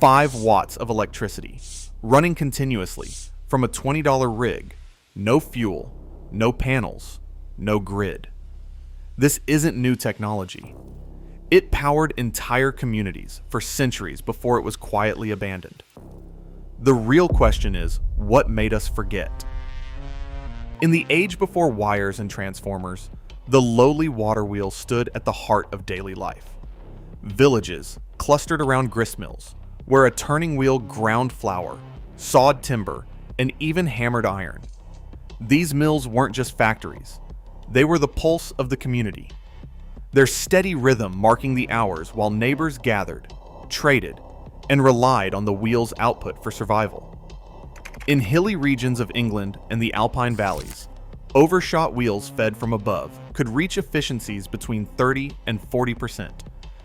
5 watts of electricity, running continuously from a $20 rig, no fuel, no panels, no grid. This isn't new technology. It powered entire communities for centuries before it was quietly abandoned. The real question is, what made us forget? In the age before wires and transformers, the lowly water wheel stood at the heart of daily life. Villages clustered around gristmills, where a turning wheel ground flour, sawed timber, and even hammered iron. These mills weren't just factories. They were the pulse of the community. Their steady rhythm marking the hours while neighbors gathered, traded, and relied on the wheel's output for survival. In hilly regions of England and the Alpine valleys, overshot wheels fed from above could reach efficiencies between 30 and 40%,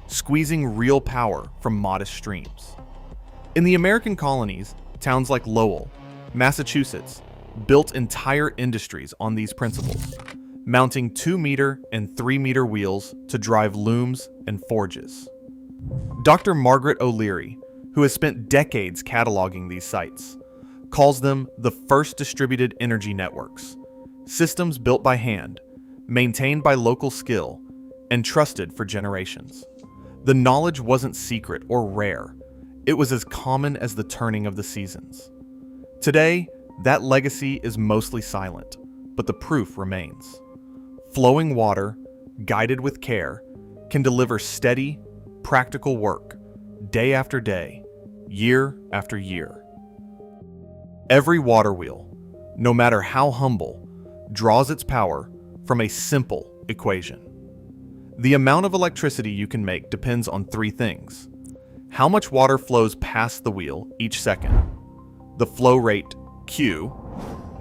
squeezing real power from modest streams. In the American colonies, towns like Lowell, Massachusetts, built entire industries on these principles, mounting 2-meter and 3-meter wheels to drive looms and forges. Dr. Margaret O'Leary, who has spent decades cataloging these sites, calls them the first distributed energy networks, systems built by hand, maintained by local skill, and trusted for generations. The knowledge wasn't secret or rare. It was as common as the turning of the seasons. Today, that legacy is mostly silent, but the proof remains. Flowing water, guided with care, can deliver steady, practical work, day after day, year after year. Every water wheel, no matter how humble, draws its power from a simple equation. The amount of electricity you can make depends on 3 things: how much water flows past the wheel each second, the flow rate Q,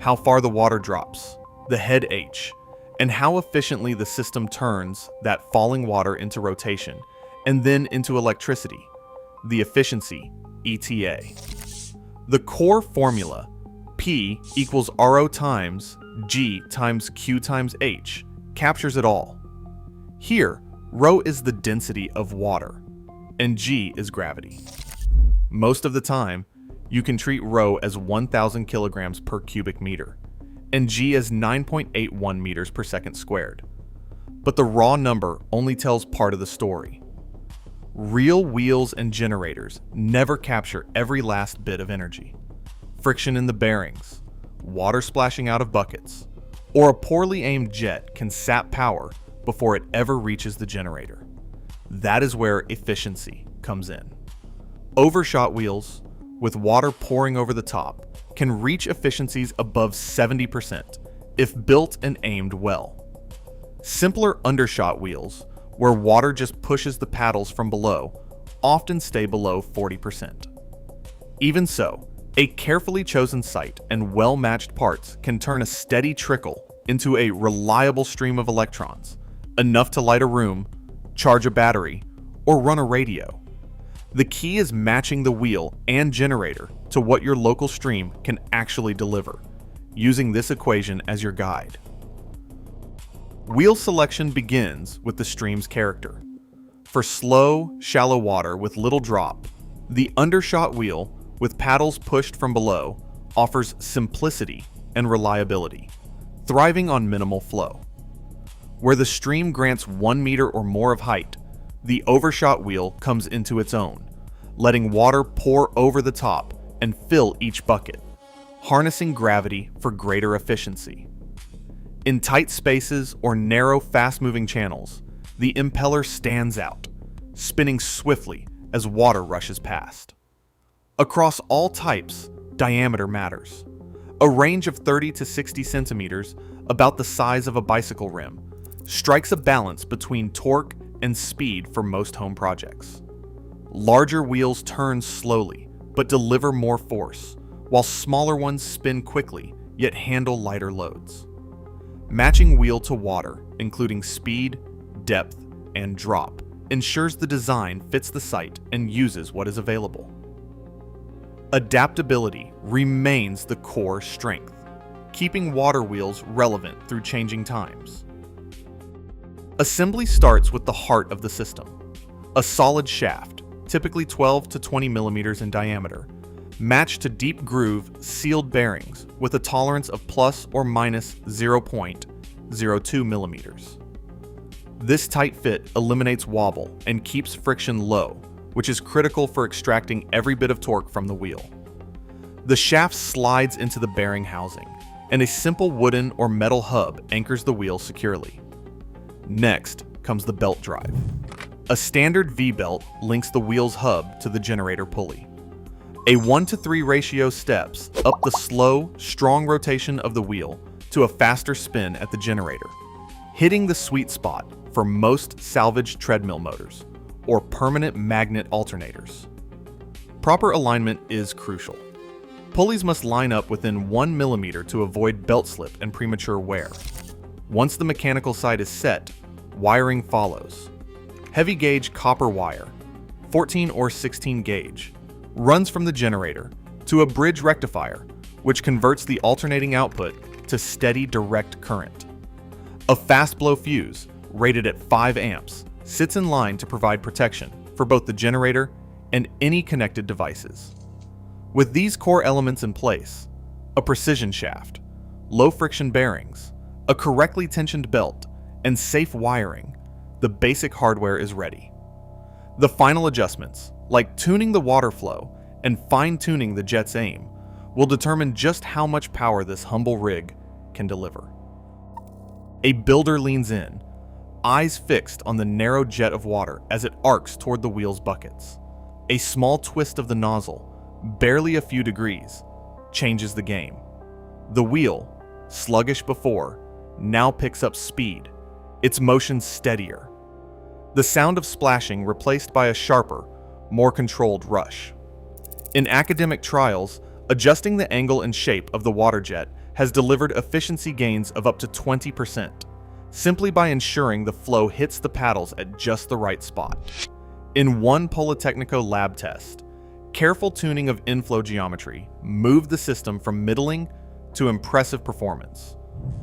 how far the water drops, the head H, and how efficiently the system turns that falling water into rotation and then into electricity, the efficiency ETA. The core formula, P equals RO times G times Q times H, captures it all. Here, ρ is the density of water, and G is gravity. Most of the time, you can treat ρ as 1,000 kilograms per cubic meter, and G as 9.81 meters per second squared. But the raw number only tells part of the story. Real wheels and generators never capture every last bit of energy. Friction in the bearings, water splashing out of buckets, or a poorly aimed jet can sap power before it ever reaches the generator. That is where efficiency comes in. Overshot wheels, with water pouring over the top, can reach efficiencies above 70% if built and aimed well. Simpler undershot wheels, where water just pushes the paddles from below, often stay below 40%. Even so, a carefully chosen site and well-matched parts can turn a steady trickle into a reliable stream of electrons, enough to light a room, charge a battery, or run a radio. The key is matching the wheel and generator to what your local stream can actually deliver, using this equation as your guide. Wheel selection begins with the stream's character. For slow, shallow water with little drop, the undershot wheel, with paddles pushed from below, offers simplicity and reliability, thriving on minimal flow. Where the stream grants 1 meter or more of height, the overshot wheel comes into its own, letting water pour over the top and fill each bucket, harnessing gravity for greater efficiency. In tight spaces or narrow, fast-moving channels, the impeller stands out, spinning swiftly as water rushes past. Across all types, diameter matters. A range of 30 to 60 centimeters, about the size of a bicycle rim, strikes a balance between torque and speed for most home projects. Larger wheels turn slowly, but deliver more force, while smaller ones spin quickly, yet handle lighter loads. Matching wheel to water, including speed, depth, and drop, ensures the design fits the site and uses what is available. Adaptability remains the core strength, keeping water wheels relevant through changing times. Assembly starts with the heart of the system, a solid shaft, typically 12 to 20 millimeters in diameter, match to deep groove sealed bearings with a tolerance of plus or minus 0.02 millimeters. This tight fit eliminates wobble and keeps friction low, which is critical for extracting every bit of torque from the wheel. The shaft slides into the bearing housing, and a simple wooden or metal hub anchors the wheel securely. Next comes the belt drive. A standard V-belt links the wheel's hub to the generator pulley. A 1:3 ratio steps up the slow, strong rotation of the wheel to a faster spin at the generator, hitting the sweet spot for most salvaged treadmill motors or permanent magnet alternators. Proper alignment is crucial. Pulleys must line up within 1 millimeter to avoid belt slip and premature wear. Once the mechanical side is set, wiring follows. Heavy gauge copper wire, 14 or 16 gauge, runs from the generator to a bridge rectifier, which converts the alternating output to steady direct current. A fast blow fuse, rated at 5 amps, sits in line to provide protection for both the generator and any connected devices. With these core elements in place, a precision shaft, low friction bearings, a correctly tensioned belt, and safe wiring, the basic hardware is ready. The final adjustments, like tuning the water flow and fine-tuning the jet's aim, will determine just how much power this humble rig can deliver. A builder leans in, eyes fixed on the narrow jet of water as it arcs toward the wheel's buckets. A small twist of the nozzle, barely a few degrees, changes the game. The wheel, sluggish before, now picks up speed, its motion steadier. The sound of splashing replaced by a sharper, more controlled rush. In academic trials, adjusting the angle and shape of the water jet has delivered efficiency gains of up to 20%, simply by ensuring the flow hits the paddles at just the right spot. In one Polytechnico lab test, careful tuning of inflow geometry moved the system from middling to impressive performance,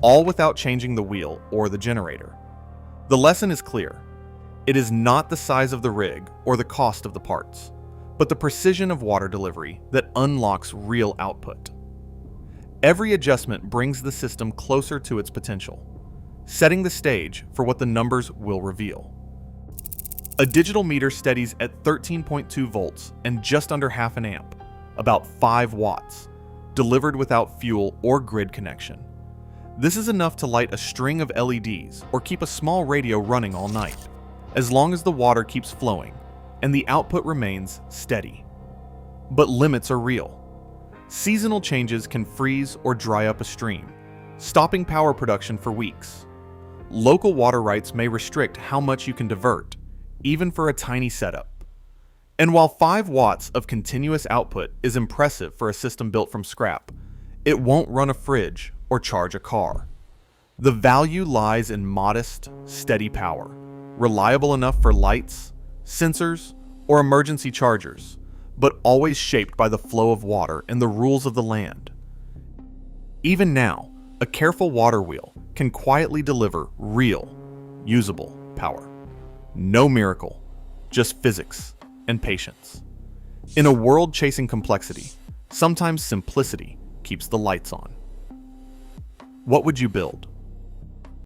all without changing the wheel or the generator. The lesson is clear. It is not the size of the rig or the cost of the parts, but the precision of water delivery that unlocks real output. Every adjustment brings the system closer to its potential, setting the stage for what the numbers will reveal. A digital meter steadies at 13.2 volts and just under half an amp, about 5 watts, delivered without fuel or grid connection. This is enough to light a string of LEDs or keep a small radio running all night, as long as the water keeps flowing and the output remains steady. But limits are real. Seasonal changes can freeze or dry up a stream, stopping power production for weeks. Local water rights may restrict how much you can divert, even for a tiny setup. And while 5 watts of continuous output is impressive for a system built from scrap, it won't run a fridge or charge a car. The value lies in modest, steady power, reliable enough for lights, sensors, or emergency chargers, but always shaped by the flow of water and the rules of the land. Even now, a careful water wheel can quietly deliver real, usable power. No miracle, just physics and patience. In a world chasing complexity, sometimes simplicity keeps the lights on. What would you build?